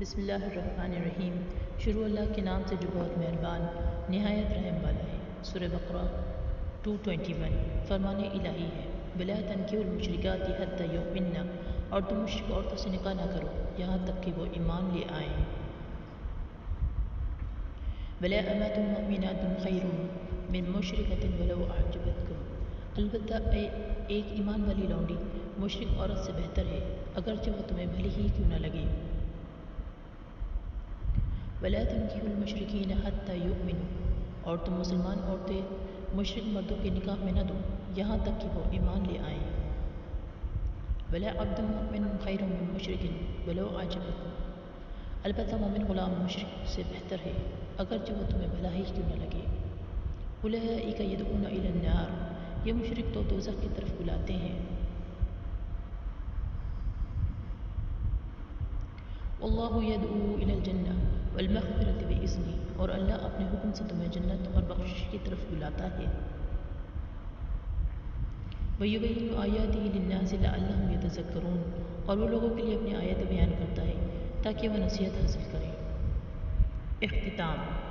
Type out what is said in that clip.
بسم اللہ الرحمن الرحیم۔ شروع اللہ کے نام سے جو بہت مہربان نہایت رحم والا ہے۔ سورہ بقرہ 221 فرمان الہی ہے، وَلَا تَنكِحُوا الْمُشْرِكَاتِ حَتَّى يُؤْمِنَّ، اور تم مشرک عورتوں سے نکاح نہ کرو یہاں تک کہ وہ ایمان لے آئیں۔ وَلَا أَمَةٌ مُؤْمِنَةٌ خَيْرٌ مِّن مُشْرِكَةٍ وَلَوْ أَعْجَبَتْكُمْ، البتہ ایک ایمان والی لونڈی مشرک عورت سے بہتر ہے اگرچہ وہ تمہیں بھلی ہی کیوں نہ لگے۔ وَلَا تَنكِحُوا الْمُشْرِكِينَ حَتَّى يُؤْمِنُوا، اور تم مسلمان عورتیں مشرک مردوں کے نکاح میں نہ دو یہاں تک کہ وہ ایمان لے آئیں۔ وَلَا عَبْدٌ مُؤْمِنٌ خَيْرٌ مِّن مُشْرِكٍ وَلَوْ أَعْجَبَكُمْ، البتہ مومن غلام مشرک سے بہتر ہے اگرچہ وہ تمہیں بھلا ہی کیوں نہ لگے۔ أُولَٰئِكَ يَدْعُونَ إِلَى النَّارِ، یہ مشرک تو دوزخ کی طرف بلاتے ہیں۔ وَاللَّهُ يَدْعُو إِلَى الْجَنَّةِ وَالْمَغْفِرَةِ بِإِذْنِهِ، اور اللہ اپنے حکم سے تمہیں جنت اور بخشش کی طرف بلاتا ہے۔ وَيُبَيِّنُ آيَاتِهِ لِلنَّاسِ لَعَلَّهُمْ يَتَذَكَّرُونَ، اور وہ لوگوں کے لیے اپنی آیتیں بیان کرتا ہے تاکہ وہ نصیحت حاصل کریں۔ اختتام۔